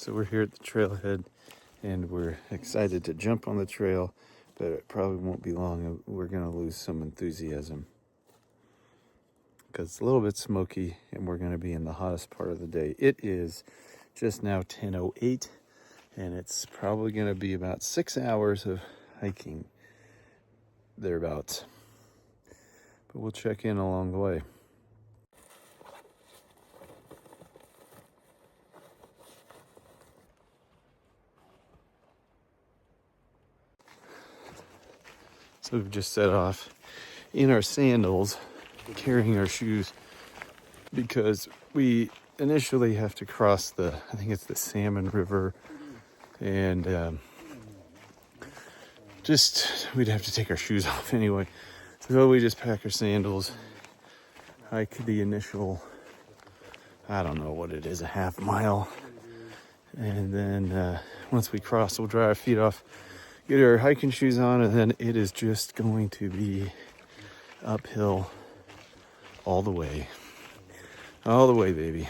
So we're here at the trailhead and we're excited to jump on the trail, but it probably won't be long. We're going to lose some enthusiasm because it's a little bit smoky and we're going to be in the hottest part of the day. It is just now 10:08 and it's probably going to be about 6 hours of hiking thereabouts. But we'll check in along the way. So we've just set off in our sandals, carrying our shoes, because we initially have to cross I think it's the Salmon River, and we'd have to take our shoes off anyway. So we just pack our sandals, hike the initial, I don't know what it is, a half mile. And then once we cross, we'll dry our feet off, get our hiking shoes on, and then it is just going to be uphill all the way. All the way, baby.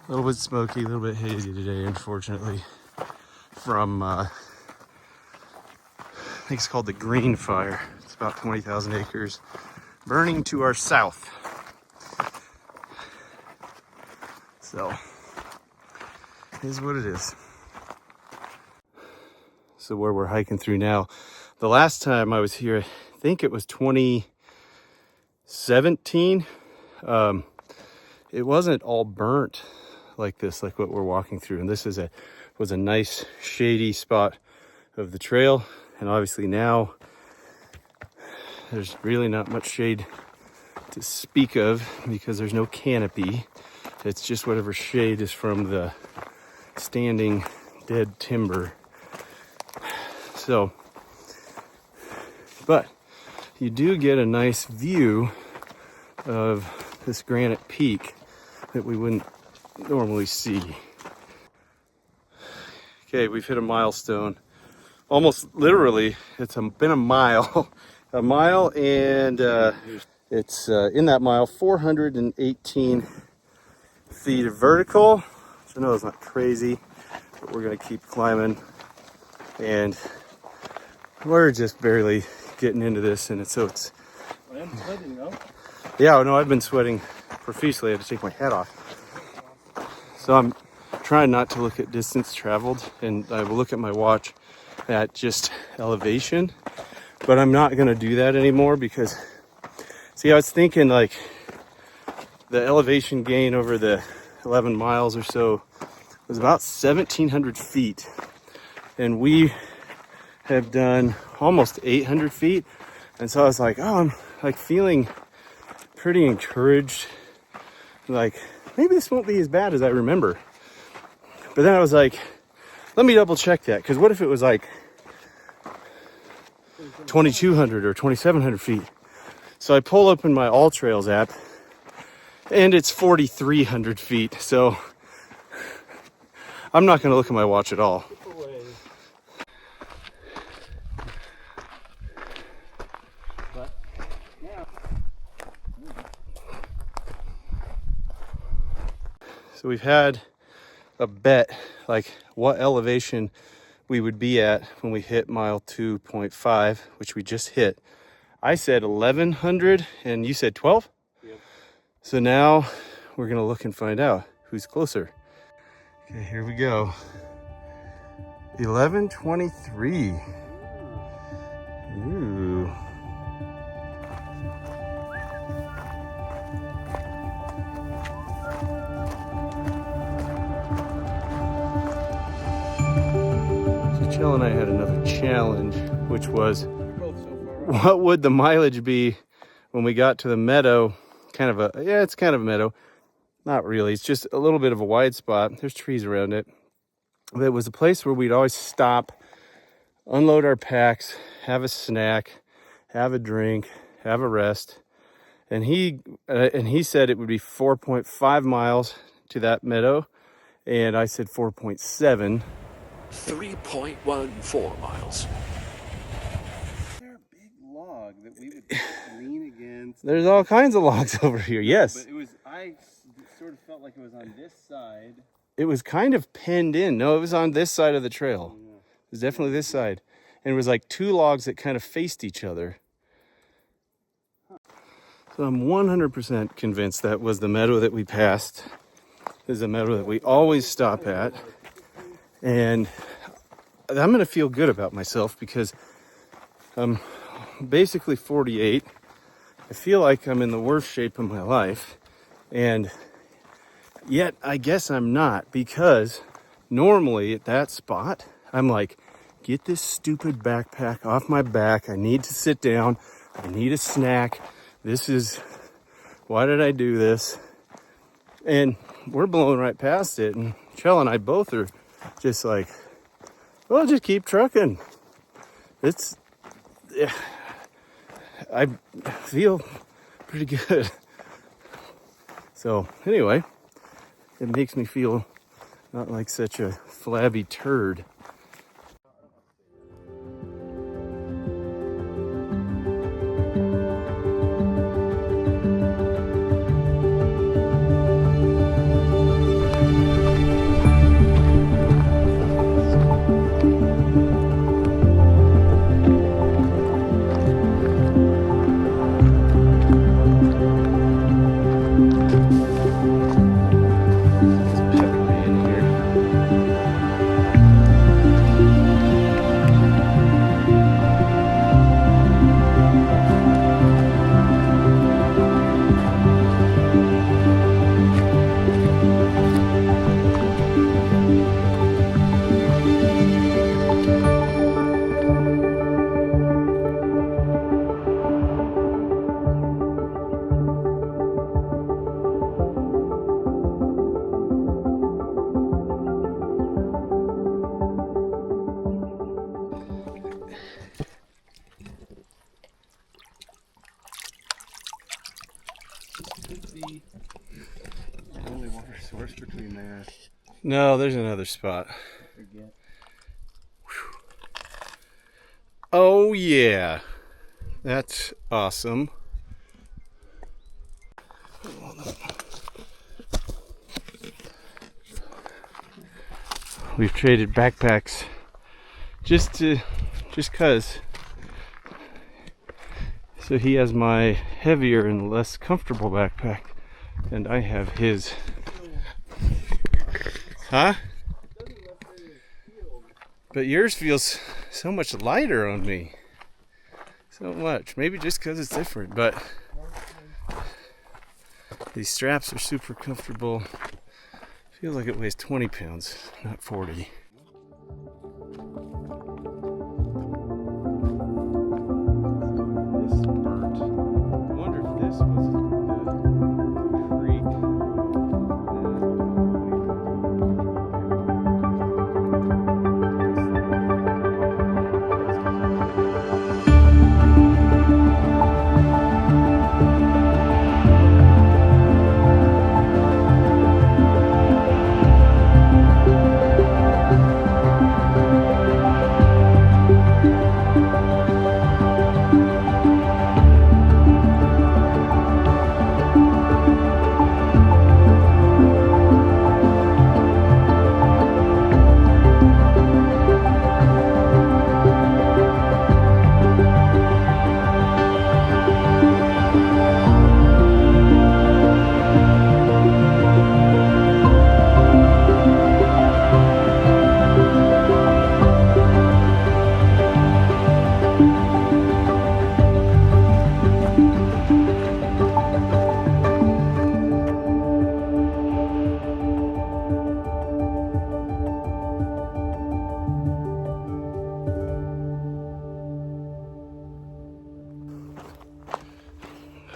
A little bit smoky, a little bit hazy today, unfortunately, from, I think it's called the Green Fire. It's about 20,000 acres burning to our south. So, it is what it is. So where we're hiking through now, the last time I was here, I think it was 2017. It wasn't all burnt like this, like what we're walking through, and this was a nice shady spot of the trail. And obviously now there's really not much shade to speak of because there's no canopy. It's just whatever shade is from the standing dead timber. So, but you do get a nice view of this granite peak that we wouldn't normally see. Okay, we've hit a milestone. Almost literally, it's been a mile. A mile, and it's in that mile 418 feet of vertical. So I know it's not crazy, but we're gonna keep climbing. And we're just barely getting into this, and it's. I am sweating, though. Yeah, no, I've been sweating profusely. I had to take my hat off. So I'm trying not to look at distance traveled, and I will look at my watch at just elevation, but I'm not going to do that anymore because, see, I was thinking like the elevation gain over the 11 miles or so was about 1,700 feet, and we have done almost 800 feet, and so I was like, oh, I'm like feeling pretty encouraged, like maybe this won't be as bad as I remember. But then I was like, let me double check that, because what if it was like 2,200 or 2,700 feet? So I pull open my All Trails app and it's 4,300 feet. So I'm not going to look at my watch at all. So we've had a bet, like what elevation we would be at when we hit mile 2.5, which we just hit. I said 1,100 and you said 12? Yep. So now we're gonna look and find out who's closer. Okay, here we go. 1123. Ooh. Jill and I had another challenge, which was what would the mileage be when we got to the meadow? It's kind of a meadow. Not really, it's just a little bit of a wide spot. There's trees around it. But it was a place where we'd always stop, unload our packs, have a snack, have a drink, have a rest. And he said it would be 4.5 miles to that meadow. And I said 4.7. 3.14 miles. Is there a big log that we would lean against? There's all kinds of logs over here, yes. But I sort of felt like it was on this side. It was kind of pinned in. No, it was on this side of the trail. Yeah. It was definitely this side. And it was like two logs that kind of faced each other. So I'm 100% convinced that was the meadow that we passed. This is a meadow that we always stop at. And I'm going to feel good about myself because I'm basically 48. I feel like I'm in the worst shape of my life. And yet I guess I'm not, because normally at that spot, I'm like, get this stupid backpack off my back. I need to sit down. I need a snack. Why did I do this? And we're blowing right past it. And Chell and I both are just like, well, just keep trucking. I feel pretty good. So anyway, it makes me feel not like such a flabby turd. Only water source between there. No, there's another spot. Forget. Oh yeah, that's awesome. We've traded backpacks just cause. So he has my heavier and less comfortable backpack, and I have his. Huh? But yours feels so much lighter on me. So much. Maybe just because it's different, but these straps are super comfortable. Feels like it weighs 20 pounds, not 40. This burnt. I wonder if this was the creek.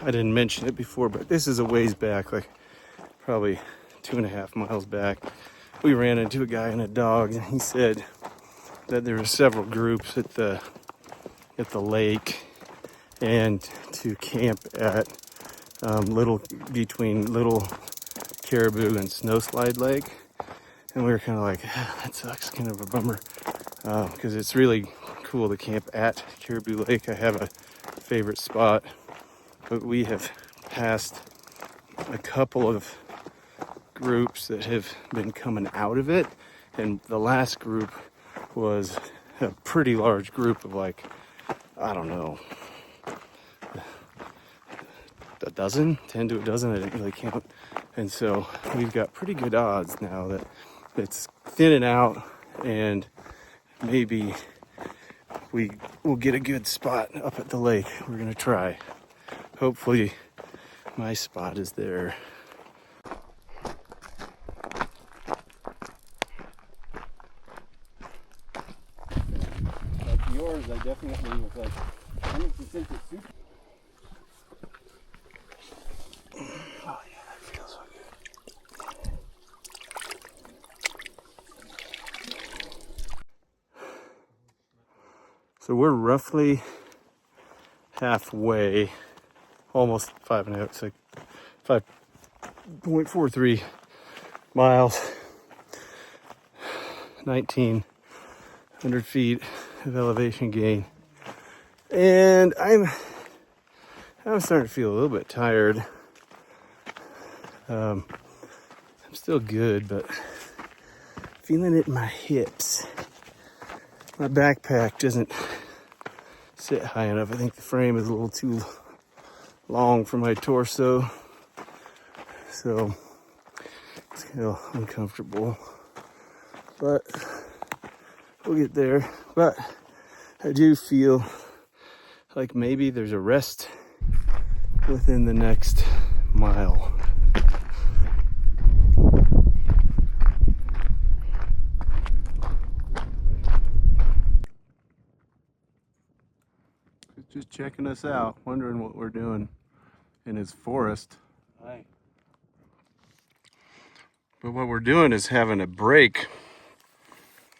I didn't mention it before, but this is a ways back, like probably 2.5 miles back. We ran into a guy and a dog, and he said that there were several groups at the lake, and to camp at between Little Caribou and Snowslide Lake. And we were kind of like, that sucks, kind of a bummer, because it's really cool to camp at Caribou Lake. I have a favorite spot, but we have passed a couple of groups that have been coming out of it, and the last group was a pretty large group of, like, I don't know, a dozen, 10 to a dozen, I didn't really count. And so we've got pretty good odds now that it's thinning out, and maybe we will get a good spot up at the lake. We're gonna try. Hopefully my spot is there. Like yours, I definitely was like 100% super. Oh yeah, that feels so good. So we're roughly halfway, almost 5.5, it's like 5.43 miles, 1,900 feet of elevation gain. And I'm starting to feel a little bit tired. I'm still good, but feeling it in my hips. My backpack doesn't sit high enough. I think the frame is a little too long for my torso, so it's kind of uncomfortable, but we'll get there. But I do feel like maybe there's a rest within the next mile. Just checking us out, wondering what we're doing in his forest. Hi. But what we're doing is having a break,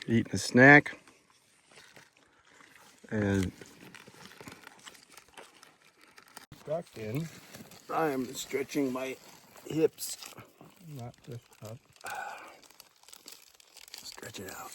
eating a snack, and back in. I am stretching my hips. Not just up. Stretch it out.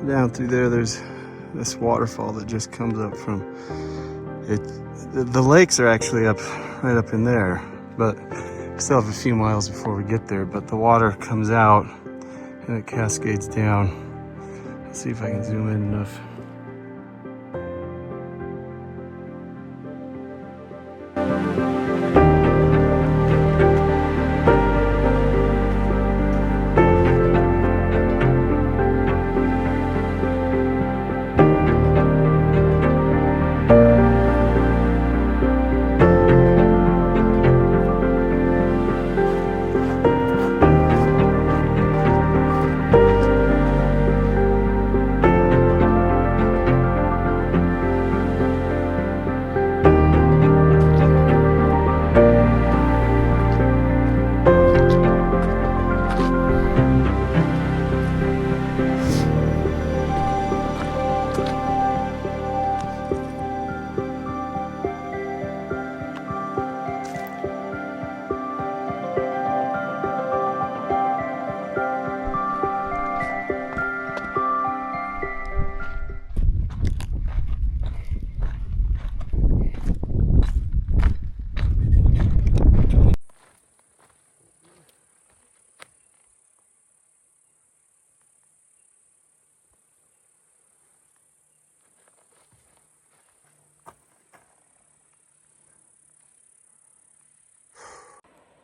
Down through there, there's this waterfall that just comes up from it. The lakes are actually right up in there, but we still have a few miles before we get there. But the water comes out and it cascades down. Let's see if I can zoom in enough.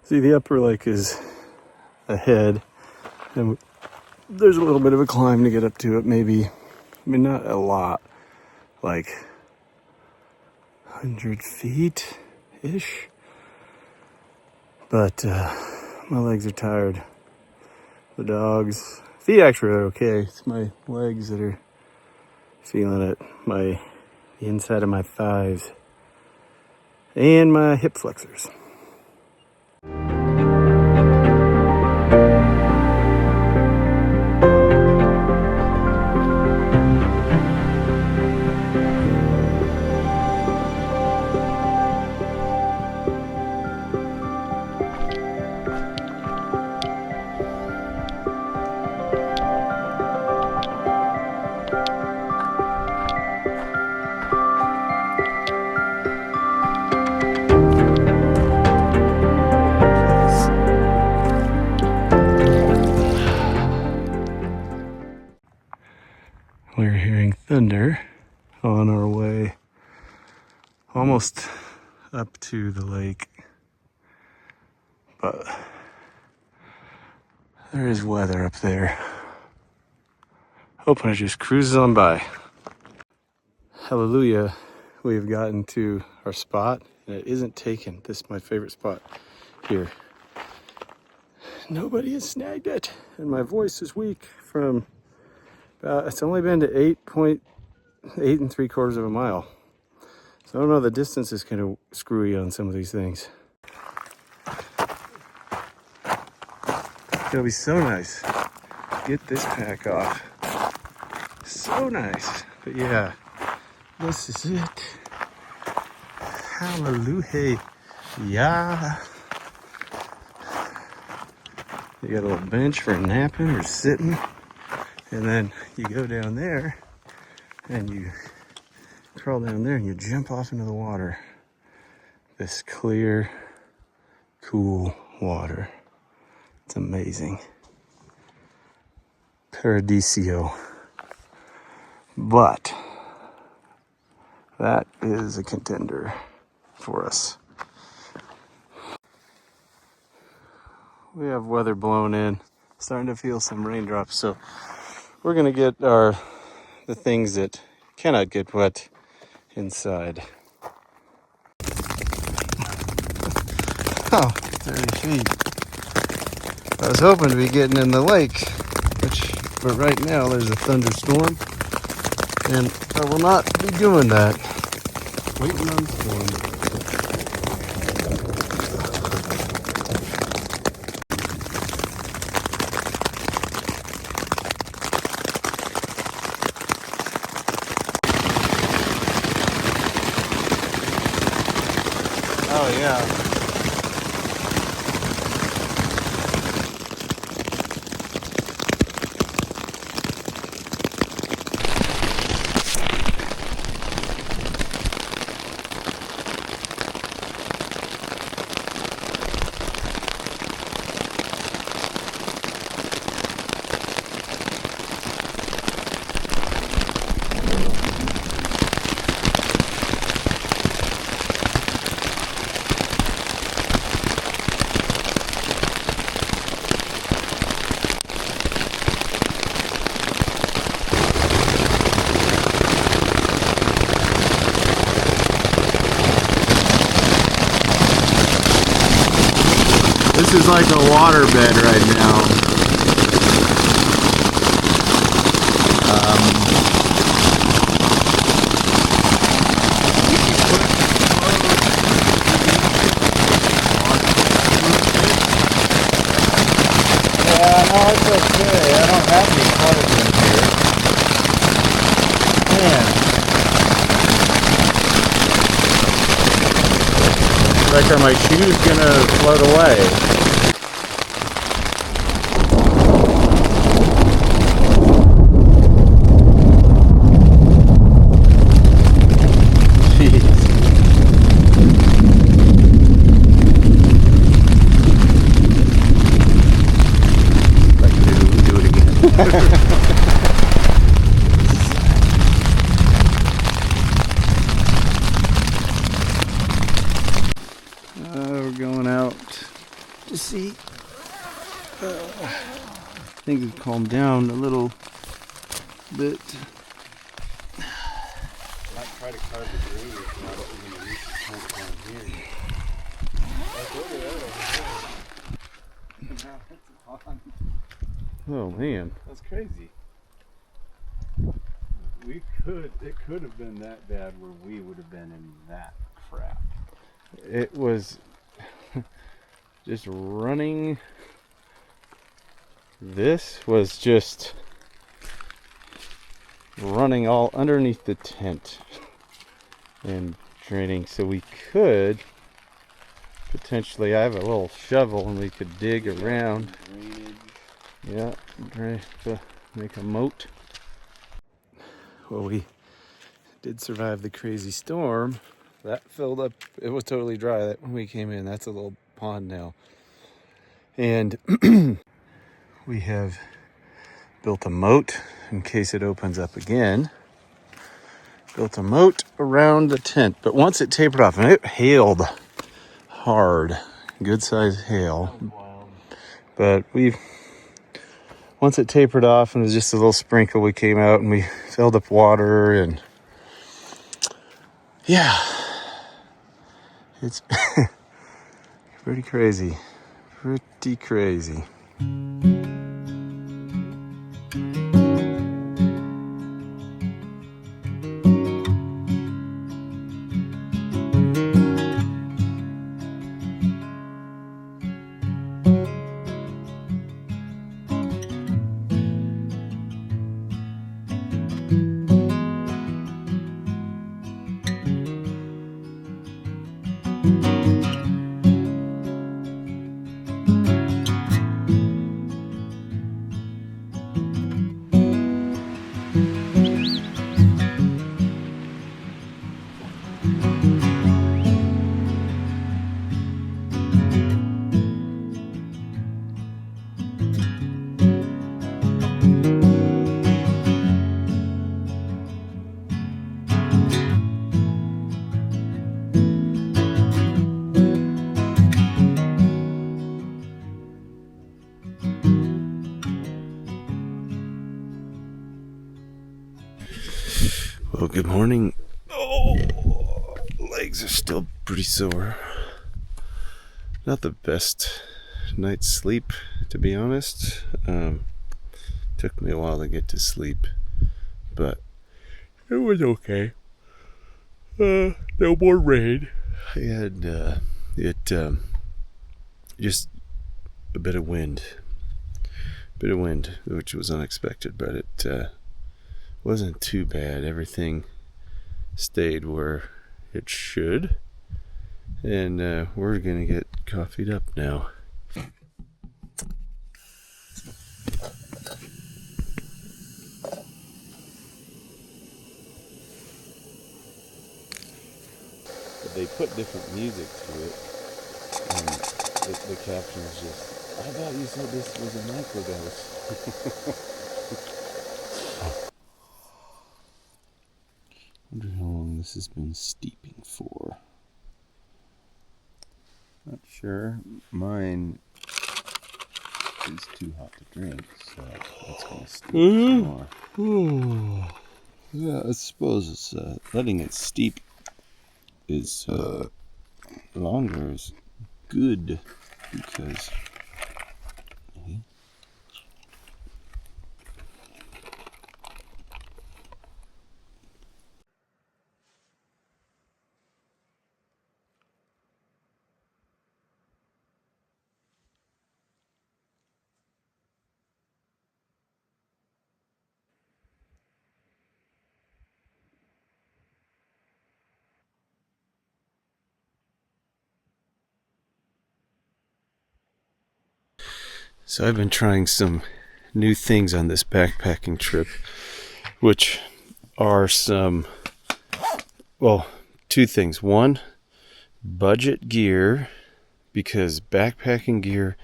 See, the upper lake is ahead, and there's a little bit of a climb to get up to it, maybe. I mean, not a lot, like 100 feet-ish. But my legs are tired. The dogs, feet actually are okay. It's my legs that are feeling it. The inside of my thighs and my hip flexors. We're hearing thunder on our way almost up to the lake, but there is weather up there. Hoping it just cruises on by. Hallelujah, we have gotten to our spot, and it isn't taken. This is my favorite spot here. Nobody has snagged it, and my voice is weak from it's only been to 8.8 3/4 of a mile. So I don't know, the distance is kind of screwy on some of these things. It'll be so nice. Get this pack off. So nice. But yeah, this is it. Hallelujah. Yeah. You got a little bench for napping or sitting. And then you go down there and you crawl down there and you jump off into the water. This clear, cool water. It's amazing. Paradiso. But that is a contender for us. We have weather blown in. Starting to feel some raindrops, so we're gonna get the things that cannot get wet inside. Oh, 30 feet. I was hoping to be getting in the lake, but right now there's a thunderstorm, and I will not be doing that. Waiting on the storm. Oh yeah. This is like a water bed right now. Yeah, no, it's okay. I don't have any clothes in here. Man. Like, are my shoes gonna float away? We're going out things have calmed down a little bit. Might try to carve the drainage out of the reach the tent down here. Like over there, Now it's a pond. Oh man. That's crazy. It could have been that bad where we would have been in that crap. It was just running. This was just running all underneath the tent and draining. So we could potentially, I have a little shovel and we could dig around. Drainage. Yeah, to make a moat. Well, we did survive the crazy storm. That filled up. It was totally dry that when we came in. That's a little pond now. And we have built a moat in case it opens up again. Built a moat around the tent. But once it tapered off, and it hailed hard. Good sized hail. Wild. But once it tapered off and it was just a little sprinkle, we came out and we filled up water, and yeah, it's pretty crazy. Pretty crazy. Well, good morning. Oh, legs are still pretty sore. Not the best night's sleep, to be honest. Took me a while to get to sleep, but it was okay. No more rain. I had just a bit of wind, which was unexpected, but it wasn't too bad. Everything stayed where it should, and we're gonna get coffeed up now. They put different music to it, and the caption is just, I thought you said this was a microdose. Wonder how long this has been steeping for. Not sure. Mine is too hot to drink, so that's gonna steep some more. Yeah, I suppose it's letting it steep is longer is good, because so I've been trying some new things on this backpacking trip, which are two things. One, budget gear, because backpacking gear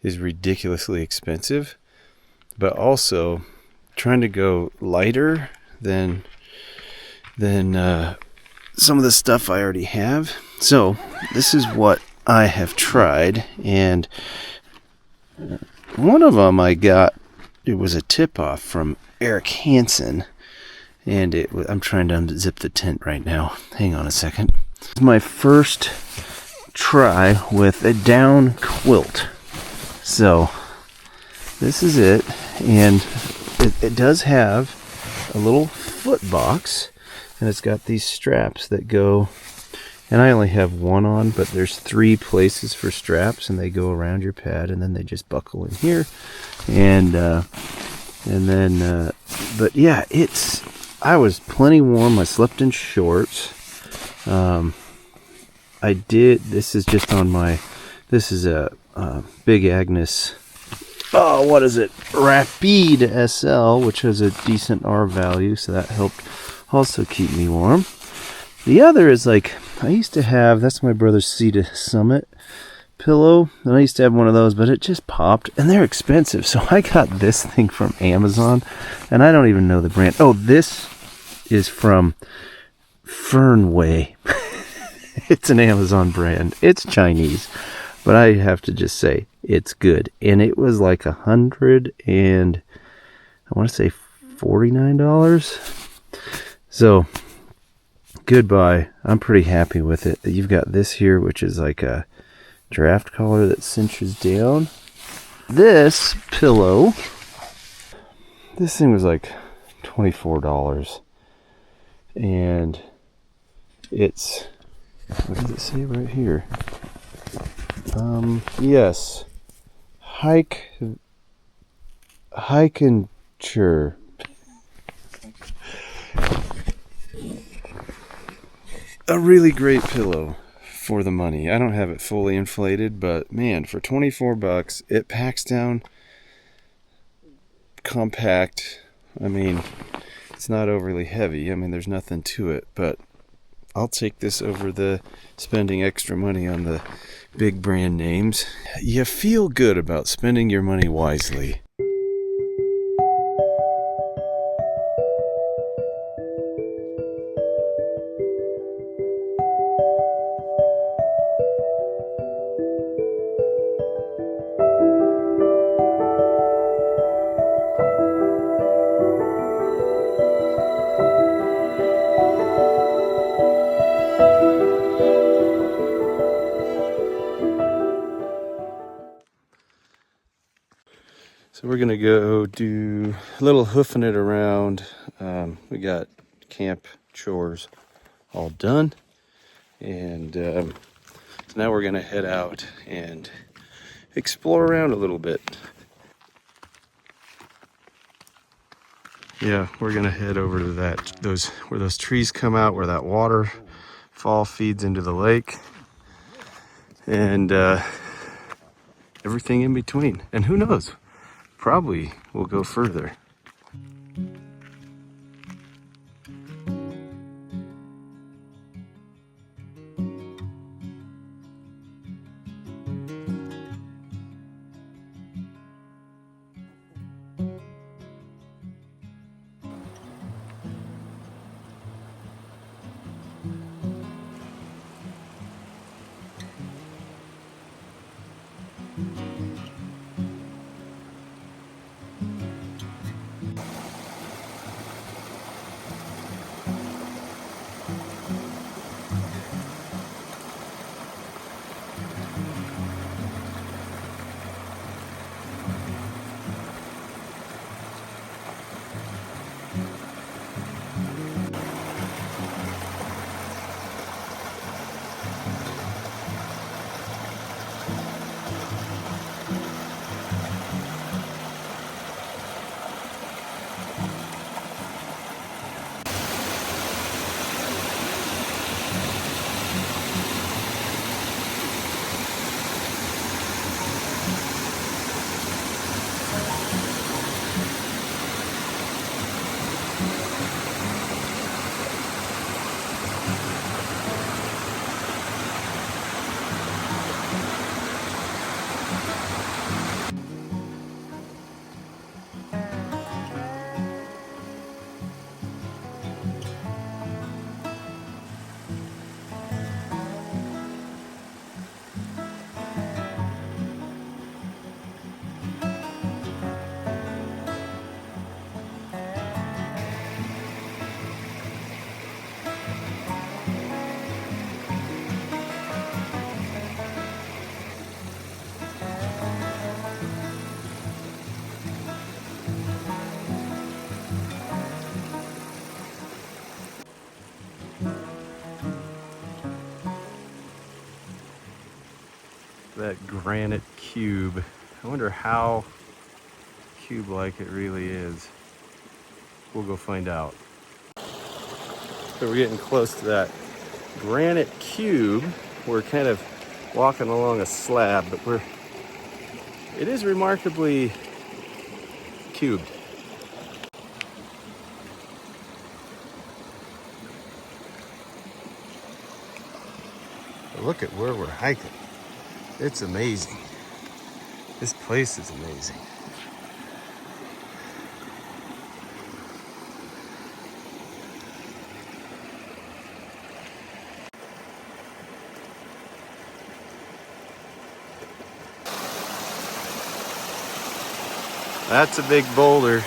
is ridiculously expensive, but also trying to go lighter than some of the stuff I already have. So this is what I have tried, and one of them I got it was a tip-off from Eric Hansen, and I'm trying to unzip the tent right now. Hang on a second. It's my first try with a down quilt. So this is it, and it does have a little foot box, and it's got these straps that go, and I only have one on, but there's 3 places for straps, and they go around your pad, and then they just buckle in here, and then but yeah, I was plenty warm. I slept in shorts. This is just on my, this is a Big Agnes, what is it, Rapide SL, which has a decent R value, so that helped also keep me warm. The other is like, I used to have, that's my brother's Sea to Summit pillow, and I used to have one of those, but it just popped, and they're expensive, so I got this thing from Amazon, and I don't even know the brand. Oh, this is from Fernway. It's an Amazon brand. It's Chinese, but I have to just say it's good. And it was like $100 and I want to say $49. So goodbye. I'm pretty happy with it. You've got this here, which is like a draft collar that cinches down. This pillow, this thing was like $24, and it's, what does it say right here? Yes. Hikenture. A really great pillow for the money. I don't have it fully inflated, but man, for $24, it packs down compact. I mean, it's not overly heavy. I mean, there's nothing to it, but I'll take this over the spending extra money on the big brand names. You feel good about spending your money wisely. So we're gonna go do a little hoofing it around. We got camp chores all done, and so now we're gonna head out and explore around a little bit. Yeah, we're gonna head over to where those trees come out, where that waterfall feeds into the lake, and everything in between. And who knows? Probably we'll go further. that granite cube. I wonder how cube-like it really is. We'll go find out. So we're getting close to that granite cube. We're kind of walking along a slab, but it is remarkably cubed. Look at where we're hiking. It's amazing. This place is amazing. That's a big boulder.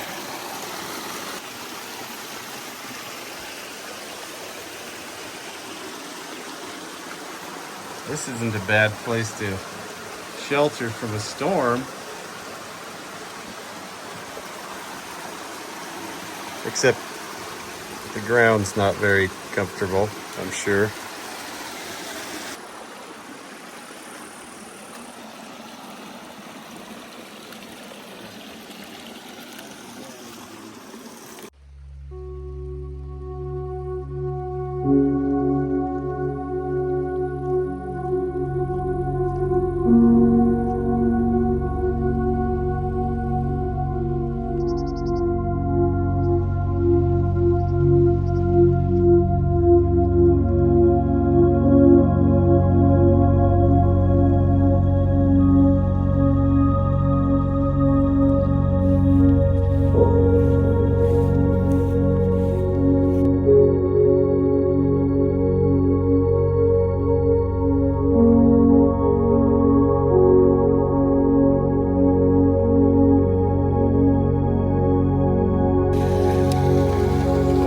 This isn't a bad place to shelter from a storm. Except the ground's not very comfortable, I'm sure.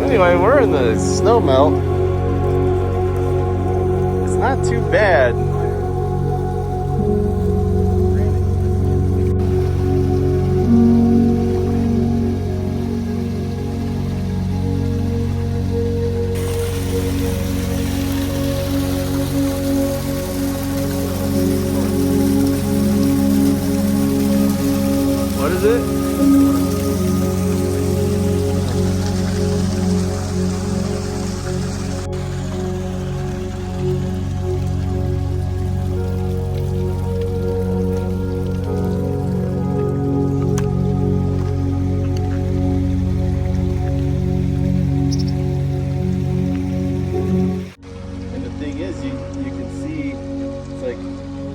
Anyway, we're in the snow melt. It's not too bad. What is it? And the thing is, you can see, it's like,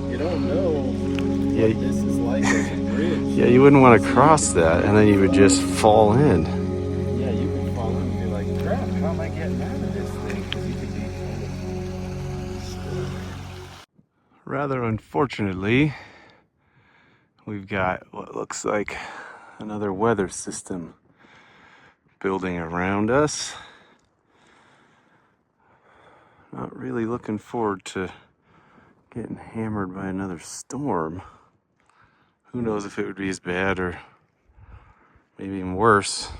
you don't know what this is like as a bridge. Yeah, you wouldn't want to cross that, and then you would just fall in. Yeah, you could fall in and be like, crap, how am I getting out of this thing? Because you could be kind of stuck. Rather unfortunately, we've got what looks like another weather system building around us. Not really looking forward to getting hammered by another storm. Who knows if it would be as bad or maybe even worse.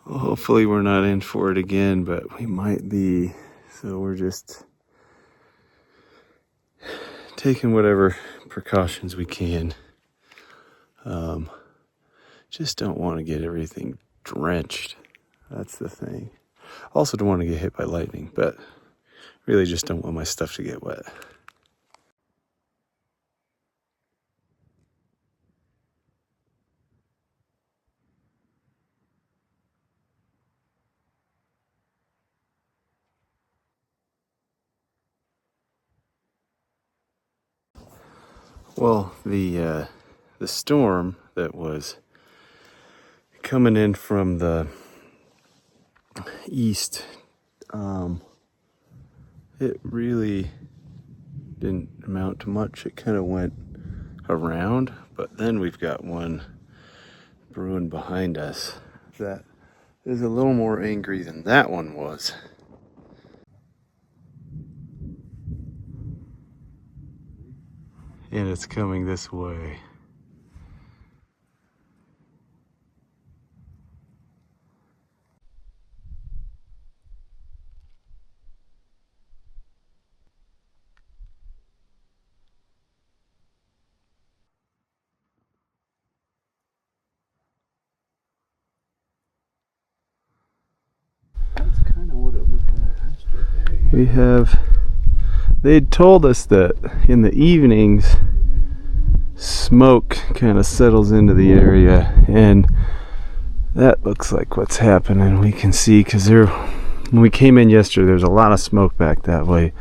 Well, hopefully we're not in for it again, but we might be. So we're just taking whatever precautions we can. Just don't want to get everything drenched. That's the thing. Also don't want to get hit by lightning, but really just don't want my stuff to get wet. Well, the storm that was coming in from the east, it really didn't amount to much. It kind of went around, but then we've got one brewing behind us that is a little more angry than that one was. And it's coming this way. we have, they'd told us that in the evenings smoke kind of settles into the area, and that looks like what's happening. We can see, because when we came in yesterday, there's a lot of smoke back that way.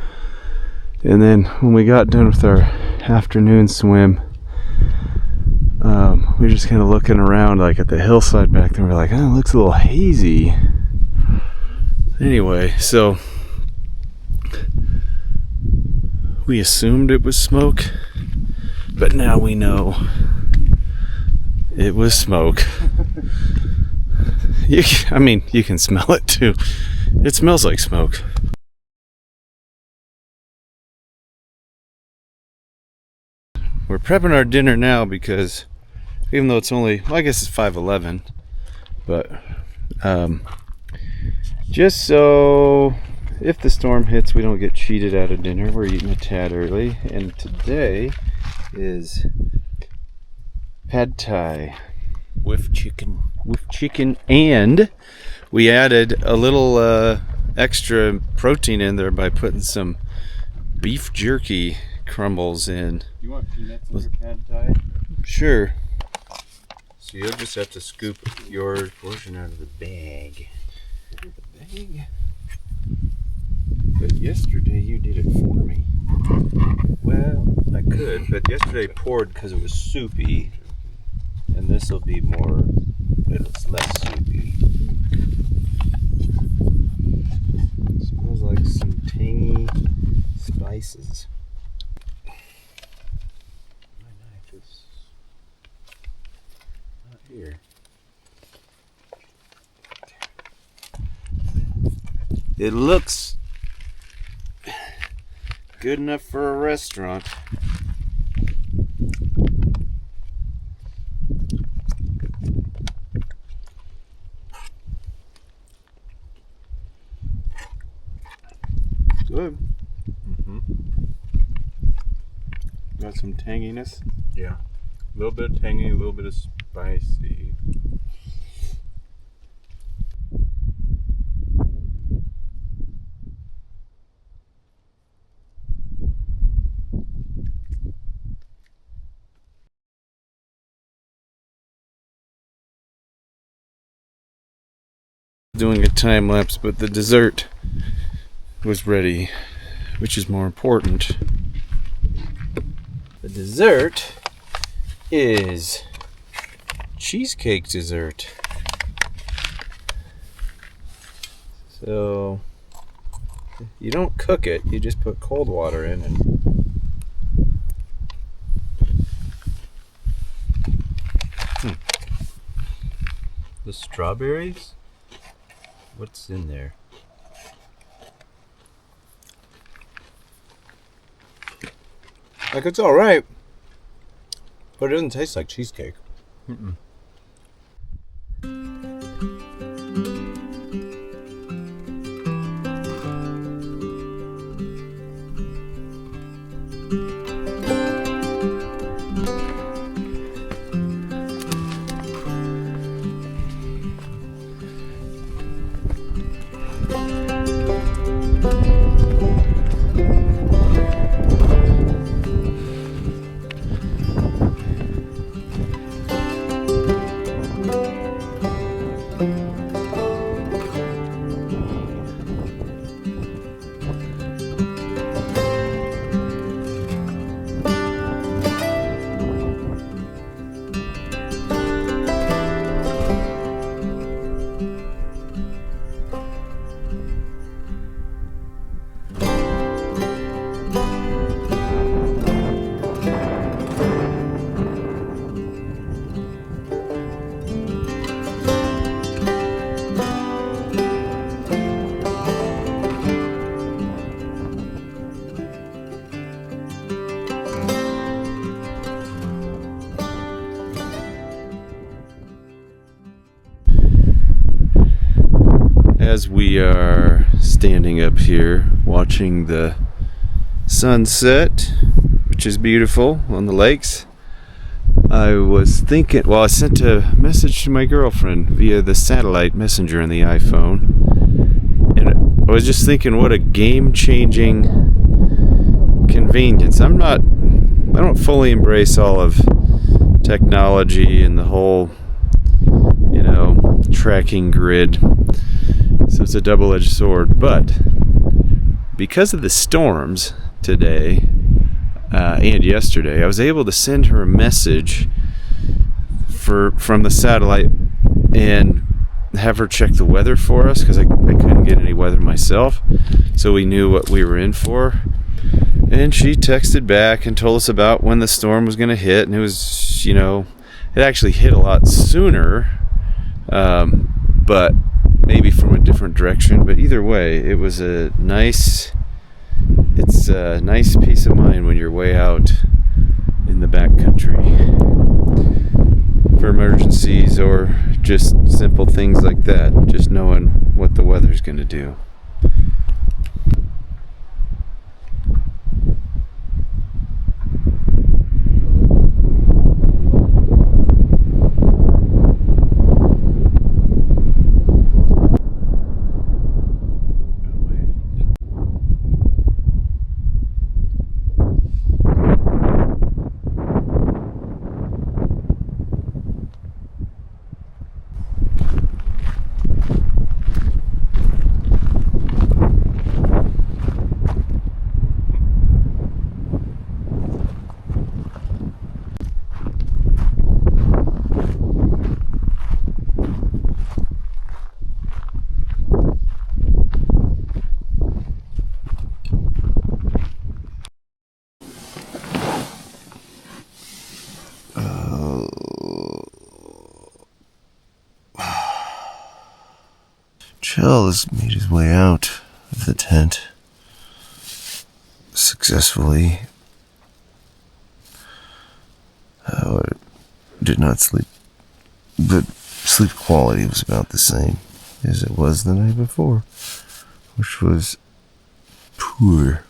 And then when we got done with our afternoon swim, we were just kind of looking around like at the hillside back there. We're like, oh, it looks a little hazy. Anyway, so we assumed it was smoke, but now we know it was smoke. You can smell it too. It smells like smoke. We're prepping our dinner now because even though it's only, well, I guess it's 5:11, but just so if the storm hits, we don't get cheated out of dinner. We're eating a tad early, and today is pad thai with chicken, and we added a little extra protein in there by putting some beef jerky crumbles in. You want peanuts in your pad thai? Sure. So you'll just have to scoop your portion out of the bag. The bag? But yesterday you did it for me. Well, I could, but yesterday I poured because it was soupy, and this will be more, it's less soupy. It smells like some tangy spices. My knife is not here. It looks good enough for a restaurant. Good. Got some tanginess. Yeah. A little bit of tangy, a little bit of spicy. Doing a time lapse, but the dessert was ready, which is more important. The dessert is cheesecake dessert. So you don't cook it, you just put cold water in and the strawberries? What's in there? Like, it's alright, but it doesn't taste like cheesecake. Mm-mm. As we are standing up here watching the sunset, which is beautiful on the lakes, I was thinking, well, I sent a message to my girlfriend via the satellite messenger on the iPhone, and I was just thinking, what a game-changing convenience. I don't fully embrace all of technology and the whole, tracking grid. So it's a double-edged sword. But because of the storms today and yesterday, I was able to send her a message from the satellite and have her check the weather for us, because I couldn't get any weather myself, so we knew what we were in for. And she texted back and told us about when the storm was going to hit, and it was, it actually hit a lot sooner, but maybe from a different direction. But either way, it's a nice peace of mind when you're way out in the backcountry for emergencies or just simple things like that, just knowing what the weather's going to do. Chell has made his way out of the tent successfully. Did not sleep, but sleep quality was about the same as it was the night before, which was poor.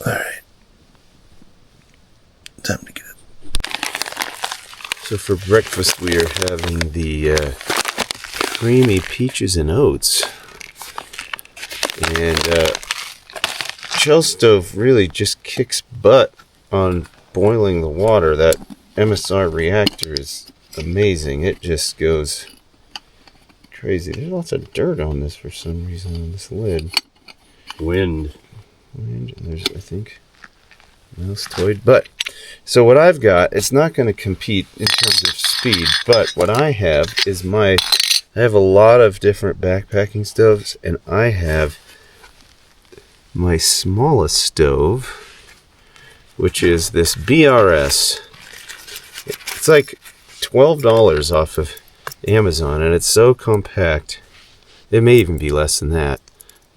Alright. Time to get up. So for breakfast we are having the creamy peaches and oats. And Shell stove really just kicks butt on boiling the water. That MSR reactor is amazing. It just goes crazy. There's lots of dirt on this for some reason on this lid. Wind. And there's, I think, mouse toyed. But so what I've got, it's not going to compete in terms of speed, but what I have is I have a lot of different backpacking stoves, and I have my smallest stove, which is this BRS. It's like $12 off of Amazon, and it's so compact. It may even be less than that.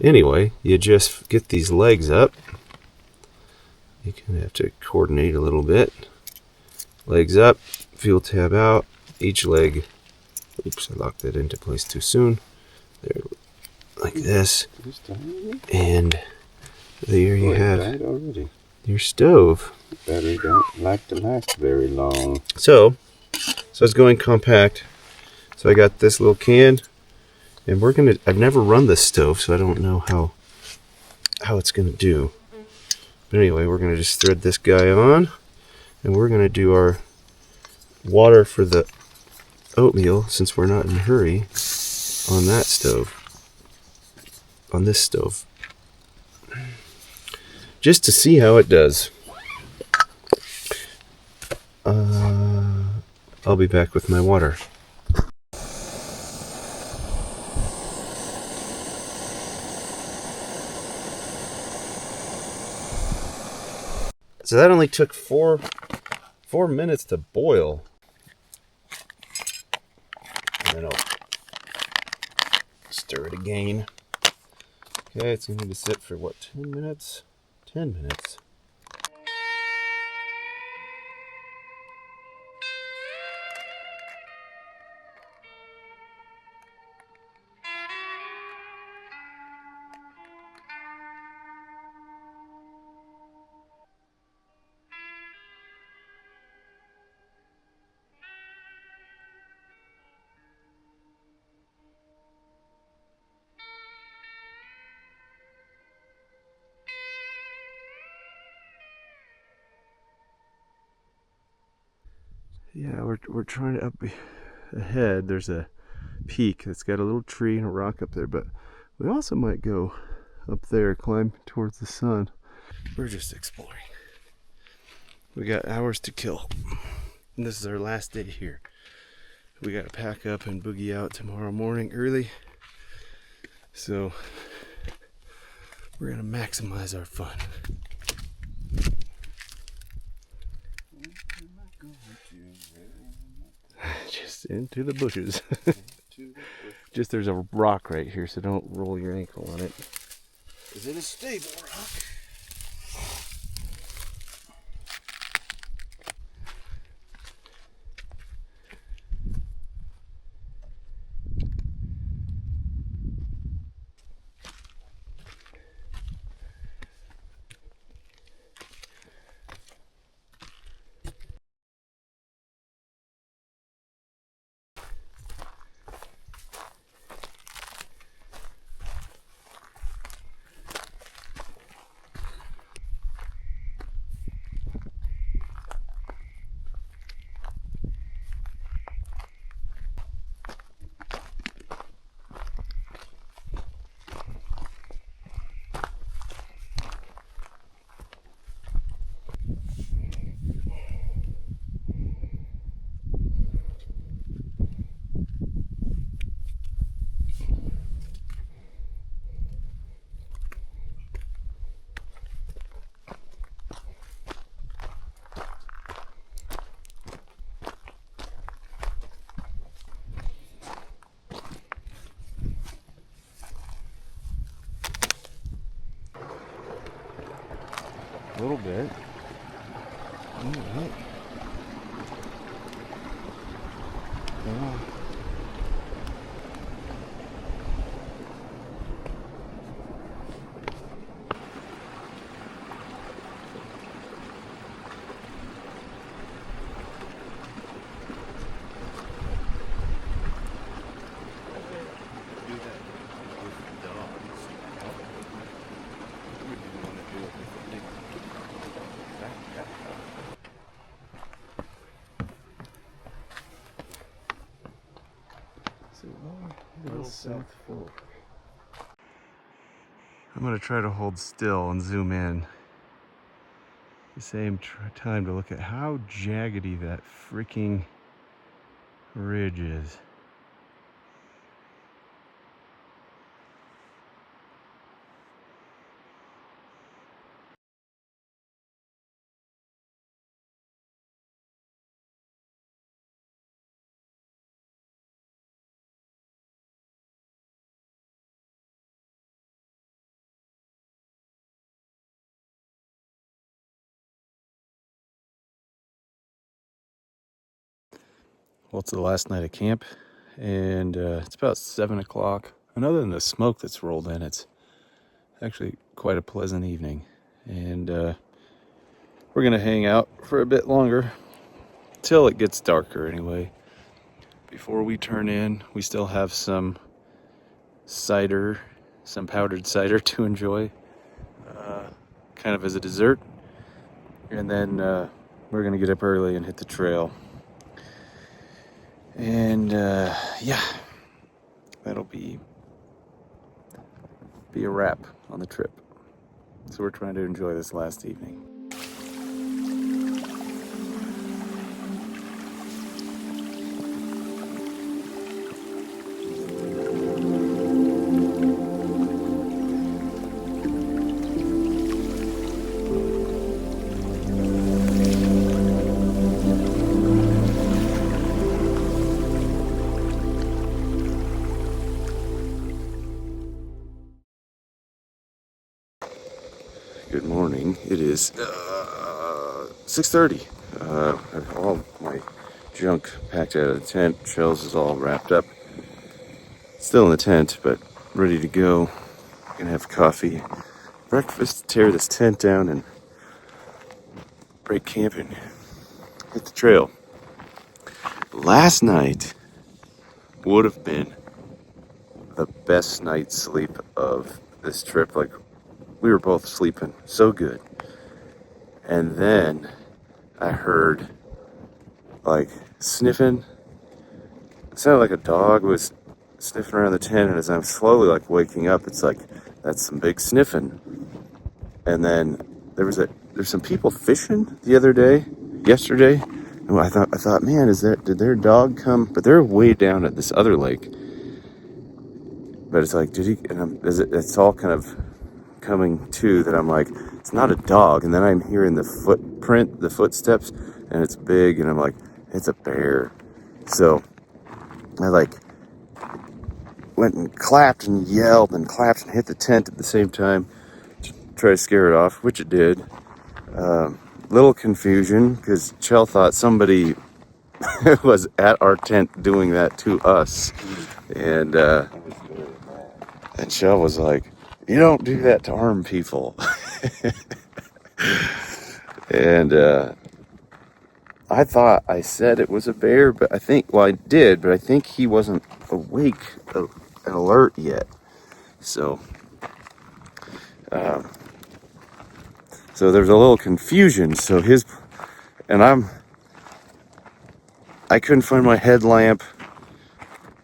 Anyway, you just get these legs up. You kind of have to coordinate a little bit. Legs up, fuel tab out, each leg. Oops, I locked that into place too soon. There, like this. And there you have your stove. Battery don't like to last very long. So it's going compact. So I got this little can, and I've never run this stove, so I don't know how it's gonna do. But anyway, we're gonna just thread this guy on, and we're gonna do our water for the oatmeal, since we're not in a hurry, on that stove. On this stove. Just to see how it does. I'll be back with my water. So that only took 4 minutes to boil. And then I'll stir it again. Okay, it's going to need to sit for what, 10 minutes? 10 minutes. Yeah, we're trying to up ahead. There's a peak that's got a little tree and a rock up there, but we also might go up there, climb towards the sun. We're just exploring. We got hours to kill, and this is our last day here. We got to pack up and boogie out tomorrow morning early, so we're gonna maximize our fun. Just into the bushes. Just there's a rock right here, so don't roll your ankle on it. Is it a stable rock? A little bit. All right. Yeah. South Fork. I'm going to try to hold still and zoom in at the same time to look at how jaggedy that freaking ridge is. Well, it's the last night of camp, and it's about 7 o'clock. And other than the smoke that's rolled in, it's actually quite a pleasant evening. And we're going to hang out for a bit longer, till it gets darker anyway. Before we turn in, we still have some cider, some powdered cider to enjoy, kind of as a dessert. And then we're going to get up early and hit the trail. And yeah, that'll be a wrap on the trip. So we're trying to enjoy this last evening. Good morning. It is 6:30. I have all my junk packed out of the tent. Shells is all wrapped up. Still in the tent, but ready to go. Gonna have coffee, breakfast, tear this tent down, and break camp and hit the trail. Last night would have been the best night's sleep of this trip. Like, we were both sleeping so good. And then I heard like sniffing. It sounded like a dog was sniffing around the tent, and as I'm slowly like waking up, it's like that's some big sniffing. And then there's some people fishing yesterday. And I thought, man, did their dog come? But they're way down at this other lake. But it's like, did he? And it's all kind of coming to that. I'm like, it's not a dog. And then I'm hearing the footsteps, and it's big, and I'm like, it's a bear. So I like went and clapped and yelled and clapped and hit the tent at the same time to try to scare it off, which it did. Little confusion because Chell thought somebody was at our tent doing that to us, and Chell was like, "You don't do that to armed people." And I thought I said it was a bear, but I did, but I think he wasn't awake and alert yet. So there's a little confusion. So I couldn't find my headlamp.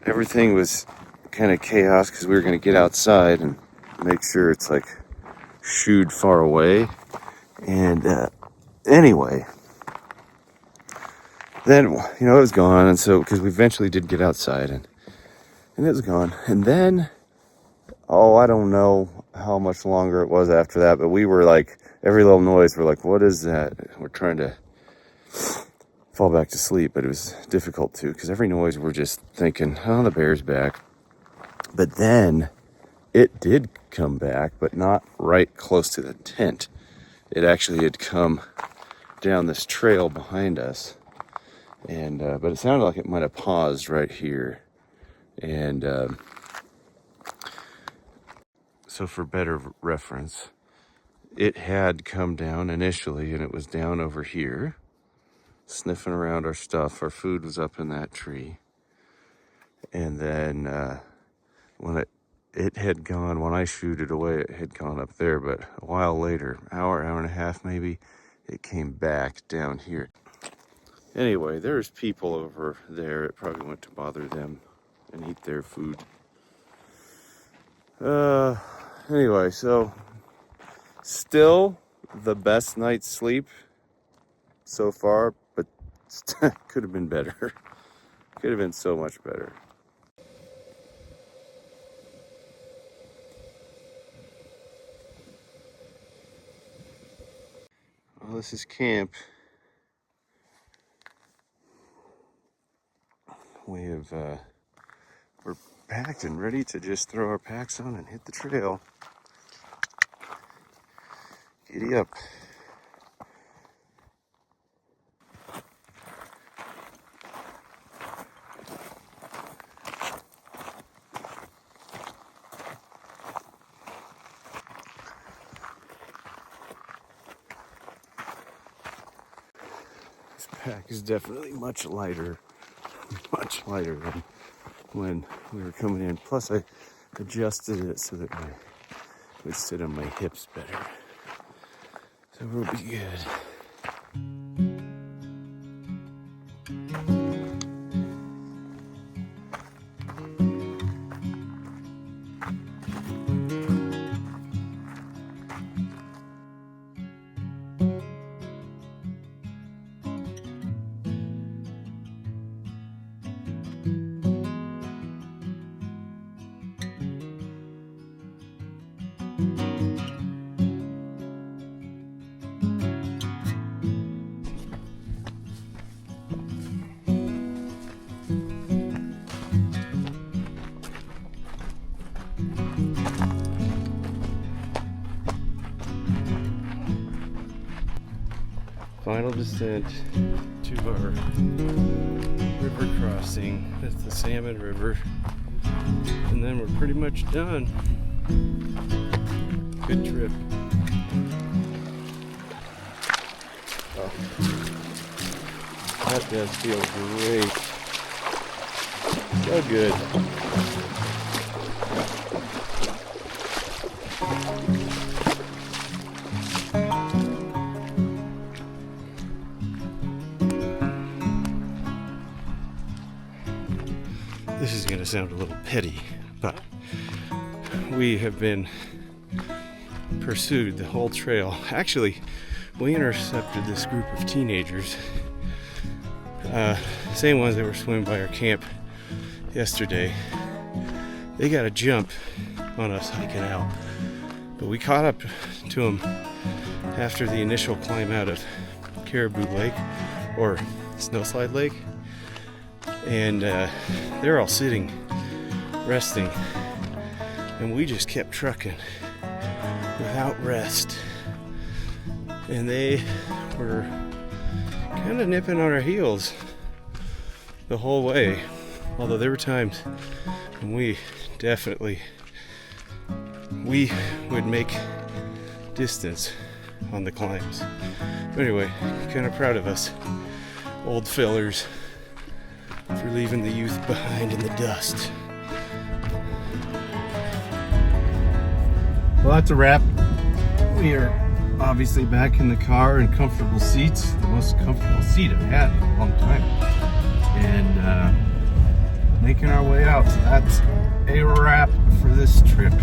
Everything was kind of chaos because we were going to get outside and make sure it's like shooed far away. And anyway, then, it was gone. And so, because we eventually did get outside and it was gone. And then, I don't know how much longer it was after that, but we were like, every little noise, we're like, what is that? We're trying to fall back to sleep, but it was difficult to, because every noise we're just thinking, oh, the bear's back. But then it did come back, but not right close to the tent. It actually had come down this trail behind us, and but it sounded like it might have paused right here. And so for better reference, it had come down initially, and it was down over here, sniffing around our stuff. Our food was up in that tree. And then when it had gone, when I shooed it away, it had gone up there. But a while later, hour and a half maybe, it came back down here. Anyway, there's people over there. It probably went to bother them and eat their food. Anyway, so still the best night's sleep so far, but could have been better. Could have been so much better. Well, this is camp. We're packed and ready to just throw our packs on and hit the trail. Giddy up. This pack is definitely much lighter than when we were coming in. Plus I adjusted it so that it would sit on my hips better. So we'll be good. Final descent to our river crossing. That's the Salmon River. And then we're pretty much done. Good trip. Oh, that does feel great. So good. This is going to sound a little petty, but we have been pursued the whole trail. Actually, we intercepted this group of teenagers, same ones that were swimming by our camp yesterday. They got a jump on us hiking out, but we caught up to them after the initial climb out of Caribou Lake, or Snowslide Lake, and they're all sitting, resting, and we just kept trucking without rest, and they were kind of nipping on our heels the whole way, although there were times when we would make distance on the climbs. But anyway, kind of proud of us old fellers for leaving the youth behind in the dust. Well, that's a wrap. We are obviously back in the car in comfortable seats, the most comfortable seat I've had in a long time, and making our way out. So that's a wrap for this trip.